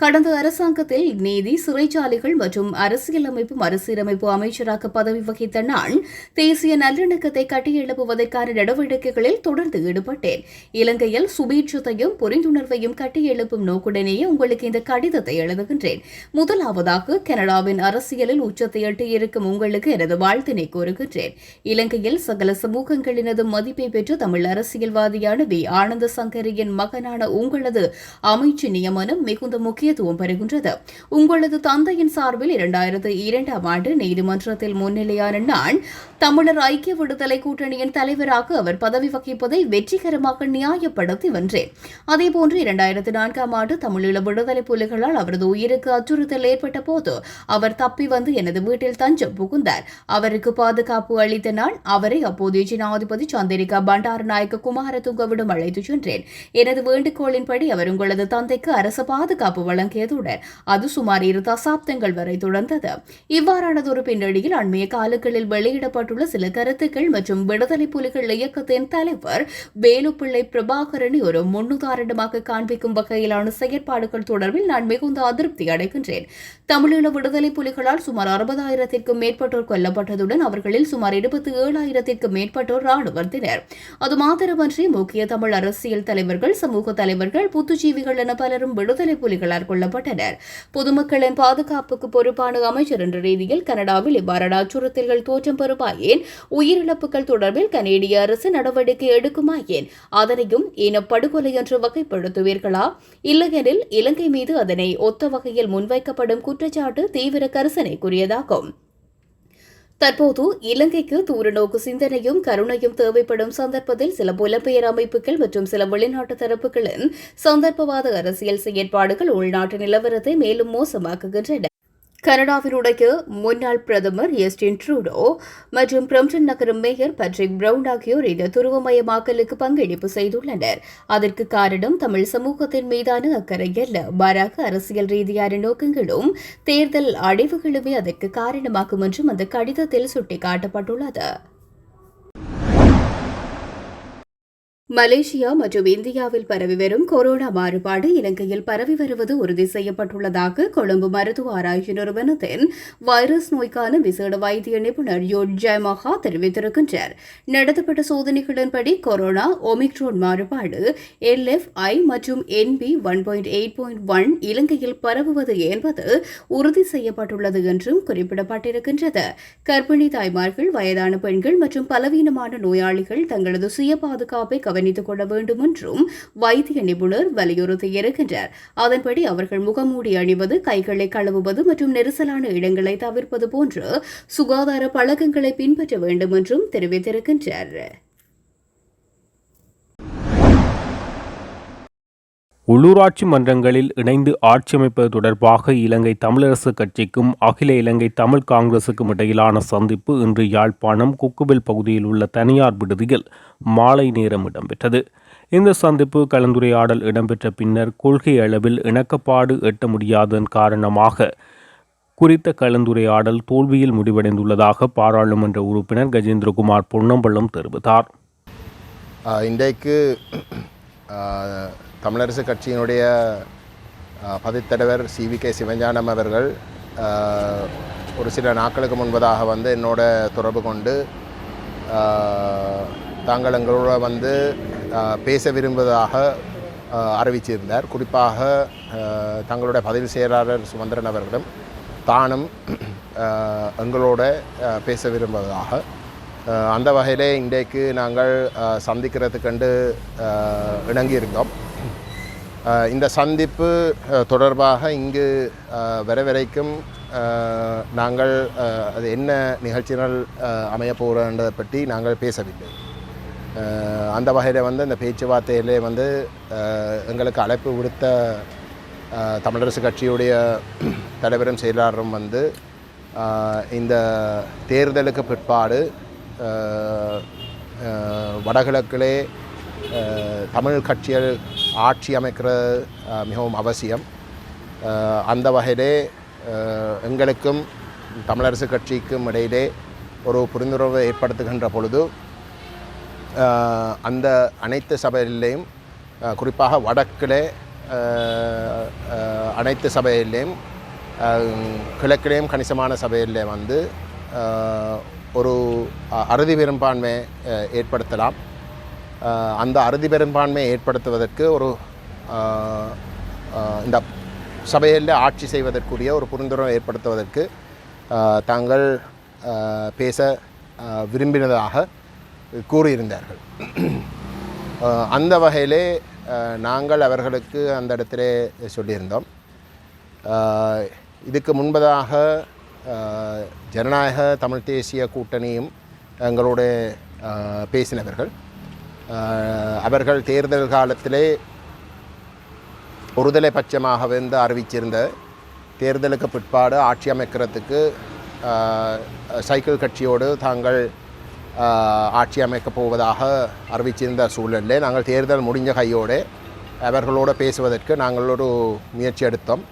கடந்த அரசாங்கத்தில் நீதி, சிறைச்சாலைகள் மற்றும் அரசியலமைப்பு மறுசீரமைப்பு அமைச்சராக பதவி வகித்த நான் தேசிய நல்லிணக்கத்தை கட்டியெழுப்புவதற்கான நடவடிக்கைகளில் தொடர்ந்து ஈடுபட்டேன். இலங்கையில் சுபீட்சத்தையும் புரிந்துணர்வையும் கட்டியெழுப்பும் நோக்குடனேயே உங்களுக்கு இந்த கடிதத்தை எழுதுகின்றேன். முதலாவதாக, கனடாவின் அரசியலில் உச்சத்தை எட்டியிருக்கும் உங்களுக்கு எனது வாழ்த்தினை கூறுகின்றேன். இலங்கையில் சகல சமூகங்களினதும் மதிப்பை பெற்று தமிழ் அரசியல்வாதியான வி. ஆனந்த சங்கரியின் மகனான உங்களது அமைச்சு நியமனம் மிகுந்த முக்கியத்துவம் பெறுகின்றது. உங்களது தந்தையின் சார்பில் 2002ஆம் ஆண்டு நீதிமன்றத்தில் முன்னிலையான நான் தமிழர் ஐக்கிய விடுதலை கூட்டணியின் தலைவராக அவர் பதவி வகிப்பதை வெற்றிகரமாக நியாயப்படுத்தி வென்றேன். அதேபோன்று 2004ஆம் ஆண்டு தமிழீழ விடுதலை புலிகளால் அவரது உயிருக்கு அச்சுறுத்தல் ஏற்பட்ட போது அவர் தப்பி வந்து எனது வீட்டில் தஞ்சம் புகுந்தார். அவருக்கு பாதுகாப்பு அளித்த நான் அவரை அப்போதைய ஜனாதிபதி சந்திரிகா பண்டாரநாயக்க குமாரதுங்கவிடம் அழைத்துச் சென்றேன். எனது வேண்டுகோளின்படி அவர் உங்களது தந்தைக்கு அரச பாதுகாப்பு வழங்கியதுடன் அது சுமார் 2 தசாப்தங்கள் வரை தொடர்ந்தது. இவ்வாறானதொரு பின்னணியில் அண்மைய காலங்களில் வெளியிடப்பட்டுள்ள சில கருத்துக்கள் மற்றும் விடுதலை புலிகள் இயக்கத்தின் தலைவர் வேலுப்பிள்ளை பிரபாகரனை ஒரு முன்னுதாரணமாக காண்பிக்கும் வகையிலான செயற்பாடுகள் தொடர்பில் நான் மிகுந்த அதிருப்தி அடைகின்றேன். தமிழீழ விடுதலை புலிகளால் சுமார் 60,000க்கும் மேற்பட்டோர் கொல்லப்பட்டதுடன் அவர்களில் சுமார் 27,000க்கும் மேற்பட்டோர் ராணுவத்தினர். அது மாத்திரமன்றி முக்கிய தமிழ் அரசியல் தலைவர்கள், சமூக தலைவர்கள், புத்துஜீவிகள் என பலரும் விடுதலை புலிகளால் கொல்லப்பட்டனர். பொதுமக்களின் பாதுகாப்புக்கு பொறுப்பான அமைச்சர் என்ற ரீதியில் கனடாவில் இவ்வாறான அச்சுறுத்தல்கள் தோற்றம் பெறுமாயேன், உயிரிழப்புகள் தொடர்பில் கனேடிய அரசு நடவடிக்கை எடுக்குமாயேன் அதனையும் இனப்படுகொலை என்று வகைப்படுத்துவீர்களா? இல்லையெனில் இலங்கை மீது அதனை ஒத்த வகையில் முன்வைக்கப்படும் குற்றச்சாட்டு தீவிர கரிசனைக்குரியதாகும். தற்போது இலங்கைக்கு தூரநோக்கு சிந்தனையும் கருணையும் தேவைப்படும் சந்தர்ப்பத்தில் சில புலம்பெயர் அமைப்புகள் மற்றும் சில வெளிநாட்டு தரப்புகளின் சந்தர்ப்பவாத அரசியல் செயற்பாடுகள் உள்நாட்டு நிலவரத்தை மேலும் மோசமாக்குகின்றன. கனடாவினுடைய முன்னாள் பிரதமர் ஜஸ்டின் ட்ரூடோ மற்றும் பிரம்டன் நகர மேயர் பேட்ரிக் பிரவுன் ஆகியோர் இந்த துருவமயமாக்கலுக்கு பங்களிப்பு செய்துள்ளனர். அதற்கு காரணம் தமிழ் சமூகத்தின் மீதான அக்கறை அல்ல, மாறாக அரசியல் ரீதியான நோக்கங்களும் தேர்தல் அடைவுகளுமே அதற்கு காரணமாகும் என்றும் அந்த கடிதத்தில் சுட்டிக்காட்டப்பட்டுள்ளது. மலேசியா மற்றும் இந்தியாவில் பரவி வரும் கொரோனா மாறுபாடு இலங்கையில் பரவி வருவது உறுதி செய்யப்பட்டுள்ளதாக கொழும்பு மருத்துவ ஆராய்ச்சி நிறுவனத்தின் வைரஸ் நோய்க்கான விசேட வைத்திய நிபுணர் யோட் ஜெயமஹா தெரிவித்திருக்கின்றார். நடத்தப்பட்ட சோதனைகளின்படி கொரோனா ஒமிக்ரோன் மாறுபாடு LFI மற்றும் NB 1.8.1 இலங்கையில் பரவுவது என்பது உறுதி செய்யப்பட்டுள்ளது என்றும் குறிப்பிடப்பட்டிருக்கின்றது. கர்ப்பிணி தாய்மார்கள், வயதான பெண்கள் மற்றும் பலவீனமான நோயாளிகள் தங்களது சுய பாதுகாப்பை கவனித்துக் கொள்ள வேண்டும் என்றும் வைத்திய நிபுணர் வலியுறுத்தியிருக்கின்றார். அதன்படி அவர்கள் முகமூடி அணிவது, கைகளை கழுவுவது மற்றும் நெரிசலான இடங்களை தவிர்ப்பது போன்ற சுகாதார பழக்கங்களை பின்பற்ற வேண்டும் என்றும் தெரிவித்திருக்கின்றார். உள்ளூராட்சி மன்றங்களில் இணைந்து ஆட்சி அமைப்பது தொடர்பாக இலங்கை தமிழரசு கட்சிக்கும் அகில இலங்கை தமிழ் காங்கிரசுக்கும் இடையிலான சந்திப்பு இன்று யாழ்ப்பாணம் குக்குவில் பகுதியில் உள்ள தனியார் விடுதியில் மாலை நேரம் இடம்பெற்றது. இந்த சந்திப்பு கலந்துரையாடல் இடம்பெற்ற பின்னர் கொள்கை அளவில் இணக்கப்பாடு எட்ட முடியாததன் காரணமாக குறித்த கலந்துரையாடல் தோல்வியில் முடிவடைந்துள்ளதாக பாராளுமன்ற உறுப்பினர் கஜேந்திரகுமார் பொன்னம்பலம் தெரிவித்தார். இன்றைக்கு தமிழரசு கட்சியினுடைய பதித்தலைவர் CVK சிவஞானம் அவர்கள் ஒரு சில நாட்களுக்கு முன்பதாக வந்து என்னோட தொடர்பு கொண்டு தாங்கள் எங்களோட வந்து பேச விரும்புவதாக அறிவிச்சிருந்தார். குறிப்பாக தங்களுடைய பதவி செயலாளர் சுமந்திரன் அவர்களும் தானும் எங்களோட பேச விரும்புவதாக, அந்த வகையிலே இன்றைக்கு நாங்கள் சந்திக்கிறதுக்கண்டு இணங்கியிருந்தோம். இந்த சந்திப்பு தொடர்பாக இங்கு வரவரைக்கும் நாங்கள் அது என்ன நிகழ்ச்சிகள் அமையப்போகிறன்றதை பற்றி நாங்கள் பேசவில்லை. அந்த வகையில் வந்து இந்த பேச்சுவார்த்தையிலே வந்து எங்களுக்கு அழைப்பு விடுத்த தமிழரசு கட்சியுடைய தலைவரும் செயலாளரும் வந்து இந்த தேர்தலுக்கு பிற்பாடு வடகிழக்கிலே தமிழ் கட்சிகள் ஆட்சி அமைக்கிறது மிகவும் அவசியம். அந்த வகையிலே எங்களுக்கும் தமிழரசு கட்சிக்கும் இடையிலே ஒரு புரிந்துணர்வை ஏற்படுத்துகின்ற பொழுது அந்த அனைத்து சபைகளிலேயும் குறிப்பாக வடக்கிலே அனைத்து சபையிலேயும் கிழக்கிலேயும் கணிசமான சபையிலே வந்து ஒரு அறுதி பெரும்பான்மை ஏற்படுத்தலாம். அந்த அறுதி பெரும்பான்மையை ஏற்படுத்துவதற்கு ஒரு இந்த சபையில் ஆட்சி செய்வதற்குரிய ஒரு புரிந்துணர்வை ஏற்படுத்துவதற்கு தாங்கள் பேச விரும்பினதாக கூறியிருந்தார்கள். அந்த வகையிலே நாங்கள் அவர்களுக்கு அந்த இடத்திலே சொல்லியிருந்தோம். இதுக்கு முன்பதாக ஜனநாயக தமிழ் தேசிய கூட்டணியும் எங்களோட பேசினவர்கள். அவர்கள் தேர்தல் காலத்திலே ஒருதலை பட்சமாக வந்து அறிவிச்சிருந்த தேர்தலுக்கு பிற்பாடு ஆட்சி அமைக்கிறதுக்கு சைக்கிள் கட்சியோடு தாங்கள் ஆட்சி அமைக்கப் போவதாக அறிவிச்சிருந்த சூழலில் நாங்கள் தேர்தல் முடிஞ்ச கையோடு அவர்களோடு பேசுவதற்கு நாங்கள் ஒரு முயற்சி எடுத்தோம்.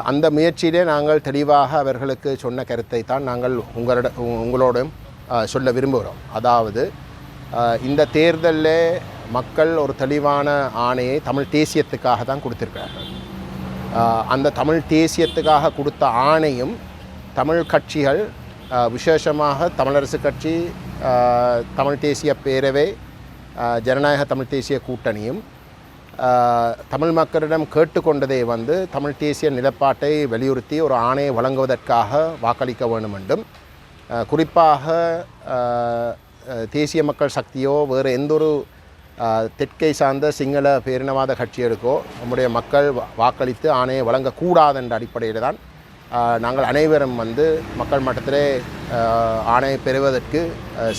அந்த முயற்சியிலே நாங்கள் தெளிவாக அவர்களுக்கு சொன்ன கருத்தை தான் நாங்கள் உங்களோடும் சொல்ல விரும்புகிறோம். அதாவது இந்த தேர்தலில் மக்கள் ஒரு தெளிவான ஆணையை தமிழ் தேசியத்துக்காக தான் கொடுத்திருக்கிறார்கள். அந்த தமிழ் தேசியத்துக்காக கொடுத்த ஆணையும் தமிழ் கட்சிகள், விசேஷமாக தமிழரசு கட்சி, தமிழ் தேசிய பேரவை, ஜனநாயக தமிழ் தேசிய கூட்டணியும் தமிழ் மக்களிடம் கேட்டுக்கொண்டதை வந்து தமிழ் தேசிய நிலப்பாட்டை வலியுறுத்தி ஒரு ஆணையை வழங்குவதற்காக வாக்களிக்க வேண்டும் என்றும், குறிப்பாக தேசிய மக்கள் சக்தியோ வேறு எந்த ஒரு தெற்கை சார்ந்த சிங்கள பேரினவாத கட்சிகளுக்கோ நம்முடைய மக்கள் வாக்களித்து ஆணையை வழங்கக்கூடாது என்ற அடிப்படையில் தான் நாங்கள் அனைவரும் வந்து மக்கள் மட்டத்திலே ஆணையை பெறுவதற்கு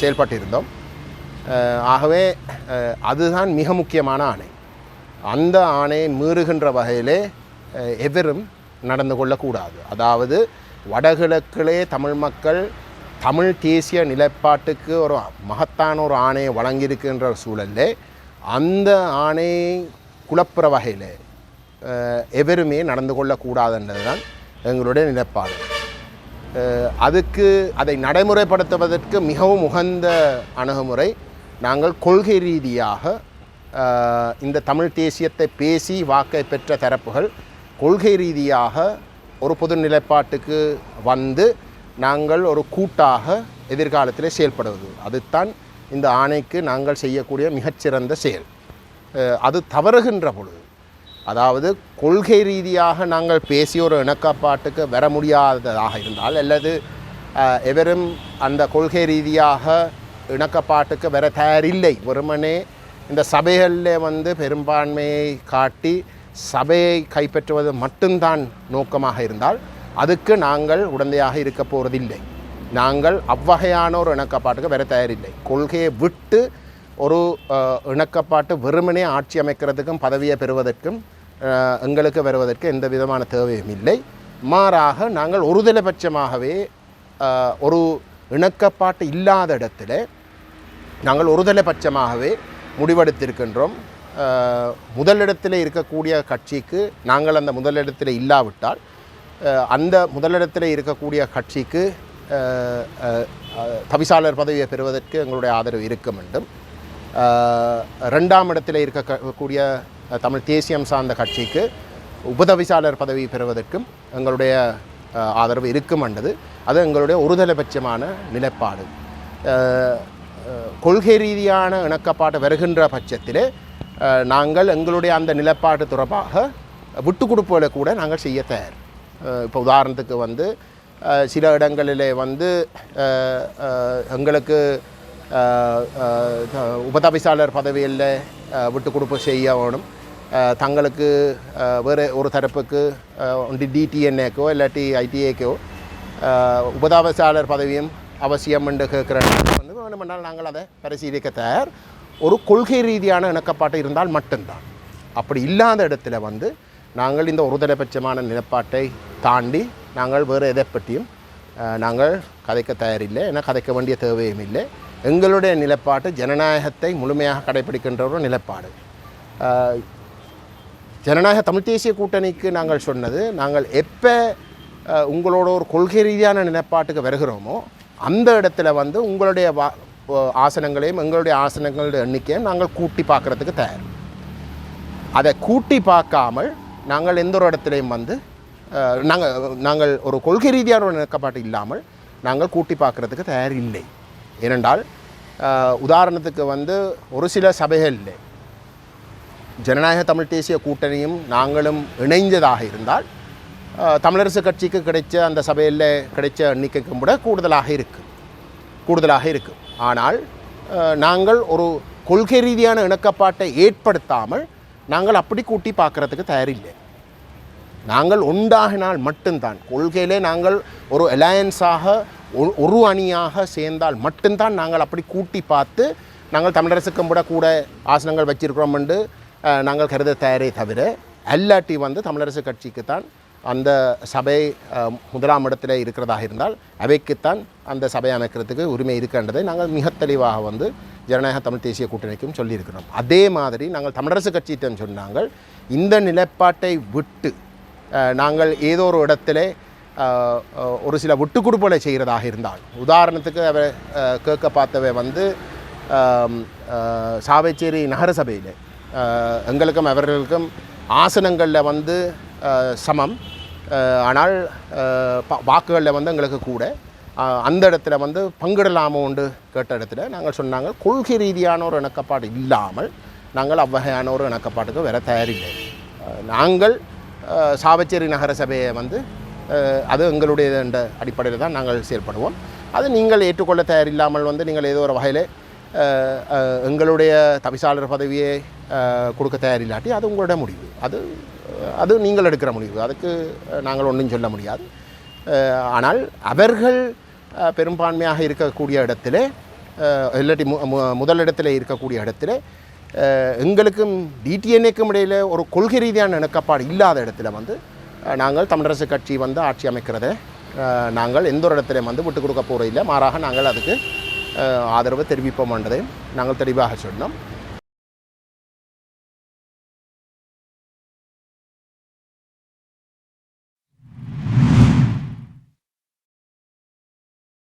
செயல்பட்டிருந்தோம். ஆகவே அதுதான் மிக முக்கியமான ஆணை. அந்த ஆணையை மீறுகின்ற வகையிலே எவரும் நடந்து கொள்ளக்கூடாது. அதாவது வடகிழக்கிலே தமிழ் மக்கள் தமிழ் தேசிய நிலைப்பாட்டுக்கு ஒரு மகத்தான ஒரு ஆணையை வழங்கியிருக்கின்ற சூழலில் அந்த ஆணையை குழப்புற வகையில் எவருமே நடந்து கொள்ளக்கூடாதுன்றது தான் எங்களுடைய நிலைப்பாடு. அதுக்கு அதை நடைமுறைப்படுத்துவதற்கு மிகவும் உகந்த அணுகுமுறை நாங்கள் கொள்கை ரீதியாக இந்த தமிழ் தேசியத்தை பேசி வாக்கை பெற்ற தரப்புகள் கொள்கை ரீதியாக ஒரு பொது நிலைப்பாட்டுக்கு வந்து நாங்கள் ஒரு கூட்டாக எதிர்காலத்தில் செயல்படுவது. அதுதான் இந்த ஆணைக்கு நாங்கள் செய்யக்கூடிய மிகச்சிறந்த செயல். அது தவறுகின்ற பொழுது, அதாவது கொள்கை ரீதியாக நாங்கள் பேசிய ஒரு இணக்கப்பாட்டுக்கு வர முடியாததாக இருந்தால், அல்லது எவரும் அந்த கொள்கை ரீதியாக இணக்கப்பாட்டுக்கு வர தயாரில்லை, வெறுமனே இந்த சபைகளில் வந்து பெரும்பான்மையை காட்டி சபையை கைப்பற்றுவது மட்டும்தான் நோக்கமாக இருந்தால் அதுக்கு நாங்கள் உடந்தையாக இருக்க போகிறதில்லை. நாங்கள் அவ்வகையான ஒரு இணக்கப்பாட்டுக்கு வர தயாரில்லை. கொள்கையை விட்டு ஒரு இணக்கப்பாட்டு வெறுமனே ஆட்சி அமைக்கிறதுக்கும் பதவியை பெறுவதற்கும் எங்களுக்கு வருவதற்கு எந்த விதமான தேவையும் இல்லை. மாறாக நாங்கள் ஒருதலை பட்சமாகவே ஒரு இணக்கப்பாட்டு இல்லாத இடத்துல நாங்கள் ஒருதலை பட்சமாகவே முடிவெடுத்திருக்கின்றோம். முதலிடத்தில் இருக்கக்கூடிய கட்சிக்கு நாங்கள் அந்த முதலிடத்தில் இல்லாவிட்டால் அந்த முதலிடத்தில் இருக்கக்கூடிய கட்சிக்கு தவிசாளர் பதவியை பெறுவதற்கு எங்களுடைய ஆதரவு இருக்க வேண்டும். ரெண்டாம் இடத்தில் இருக்கக்கூடிய தமிழ் தேசியம் சார்ந்த கட்சிக்கு உபதவிசாளர் பதவி பெறுவதற்கும் எங்களுடைய ஆதரவு இருக்கும் என்றது அது எங்களுடைய ஒருதலைபட்சமான நிலைப்பாடு. கொள்கை ரீதியான இணக்கப்பாடு வருகின்ற பட்சத்தில் நாங்கள் எங்களுடைய அந்த நிலைப்பாடு தொடர்பாக விட்டு கொடுப்புகளை கூட நாங்கள் செய்ய தயார். இப்போ உதாரணத்துக்கு வந்து சில இடங்களிலே வந்து எங்களுக்கு உபதவிசாளர் பதவியில் விட்டு கொடுப்பு செய்ய வேணும். தங்களுக்கு வேறு ஒரு தரப்புக்கு ஒன்று டிடிஎன்ஏக்கோ இல்லாட்டி ஐடிஏக்கோ உபதவிசாளர் பதவியும் அவசியம் என்று கேட்குற வந்து வேணுமென்றால் நாங்கள் அதை பரிசீலிக்க தயார். ஒரு கொள்கை ரீதியான இணக்கப்பாட்டு இருந்தால் மட்டும்தான். அப்படி இல்லாத இடத்துல வந்து நாங்கள் இந்த ஒருதலைபட்சமான நிலைப்பாட்டை தாண்டி நாங்கள் வேறு எதை பற்றியும் நாங்கள் கதைக்க தயாரில்லை. ஏன்னா கதைக்க வேண்டிய தேவையும் இல்லை. எங்களுடைய நிலைப்பாட்டு ஜனநாயகத்தை முழுமையாக கடைபிடிக்கின்ற ஒரு நிலைப்பாடு. ஜனநாயக தமிழ் தேசிய கூட்டணிக்கு நாங்கள் சொன்னது, நாங்கள் எப்போ உங்களோட ஒரு கொள்கை ரீதியான நிலைப்பாட்டுக்கு வருகிறோமோ அந்த இடத்துல வந்து உங்களுடைய ஆசனங்களையும் எங்களுடைய ஆசனங்களுடைய எண்ணிக்கையும் நாங்கள் கூட்டி பார்க்குறதுக்கு தயார். அதை கூட்டி பார்க்காமல் நாங்கள் எந்த ஒரு இடத்துலையும் வந்து நாங்கள் ஒரு கொள்கை ரீதியான ஒரு இணக்கப்பாடு இல்லாமல் நாங்கள் கூட்டி பார்க்குறதுக்கு தயார் இல்லை. ஏனென்றால் உதாரணத்துக்கு வந்து ஒரு சில சபைகளில் ஜனநாயக தமிழ் தேசிய கூட்டணியும் நாங்களும் இணைந்ததாக இருந்தால் தமிழரசு கட்சிக்கு கிடைச்ச அந்த சபையில் கிடைச்ச எண்ணிக்கைக்கும் கூட கூடுதலாக இருக்குது. ஆனால் நாங்கள் ஒரு கொள்கை ரீதியான இணக்கப்பாட்டை ஏற்படுத்தாமல் நாங்கள் அப்படி கூட்டி பார்க்குறதுக்கு தயாரில்லை. நாங்கள் ஒன்றாகினால் மட்டும்தான், கொள்கையிலே நாங்கள் ஒரு அலையன்ஸாக ஒரு அணியாக சேர்ந்தால் மட்டும்தான் நாங்கள் அப்படி கூட்டி பார்த்து நாங்கள் தமிழரசுக்கும் கூட ஆசனங்கள் வச்சிருக்கிறோம் என்று நாங்கள் கருத தயாரே தவிர, அல்லாட்டி வந்து தமிழரசு கட்சிக்கு தான் அந்த சபை முதலாம் இடத்துல இருக்கிறதாக இருந்தால் அவைக்குத்தான் அந்த சபை அமைக்கிறதுக்கு உரிமை இருக்கின்றதை நாங்கள் மிக தெளிவாக வந்து ஜனநாயக தமிழ் தேசிய கூட்டணிக்கும் சொல்லியிருக்கிறோம். அதே மாதிரி நாங்கள் தமிழரசு கட்சியிடம் சொன்னாங்கள், இந்த நிலைப்பாட்டை விட்டு நாங்கள் ஏதோ ஒரு இடத்துல ஒரு சில விட்டு கொடுப்பலை செய்கிறதாக இருந்தால், உதாரணத்துக்கு அவ கேட்க பார்த்தவை வந்து சாவச்சேரி நகரசபையில் எங்களுக்கும் அவர்களுக்கும் ஆசனங்களில் வந்து சமம், ஆனால் வாக்குகளில் வந்து எங்களுக்கு கூட, அந்த இடத்துல வந்து பங்கிடலாமோண்டு கேட்ட இடத்துல நாங்கள் சொன்னாங்க, கொள்கை ரீதியான ஒரு இணக்கப்பாடு இல்லாமல் நாங்கள் அவ்வகையான ஒரு இணக்கப்பாட்டுக்கு வர தயாரில்லை. நாங்கள் சாவச்சேரி நகரசபையை வந்து அது எங்களுடைய என்ற அடிப்படையில் தான் நாங்கள் செயல்படுவோம். அது நீங்கள் ஏற்றுக்கொள்ள தயாரில்லாமல் வந்து நீங்கள் ஏதோ ஒரு வகையில் எங்களுடைய தவிசாளர் பதவியை கொடுக்க தயாரில்லாட்டி அது உங்களோட முடிவு, அது நீங்கள் எடுக்கிற முடிவு, அதுக்கு நாங்கள் ஒன்றும் சொல்ல முடியாது. ஆனால் அவர்கள் பெரும்பான்மையாக இருக்கக்கூடிய இடத்துல இல்லாட்டி முதலிடத்தில் இருக்கக்கூடிய இடத்துல எங்களுக்கும் டிடிஎன்ஏக்கும் இடையில் ஒரு கொள்கை ரீதியான இணக்கப்பாடு இல்லாத இடத்துல வந்து நாங்கள் தமிழரசு கட்சி வந்து ஆட்சி அமைக்கிறத நாங்கள் எந்த ஒரு இடத்துலையும் வந்து விட்டு கொடுக்க போகிறதில்லை. மாறாக நாங்கள் அதுக்கு ஆதரவு தெரிவிப்போம் என்றதையும் நாங்கள் தெளிவாக சொன்னோம்.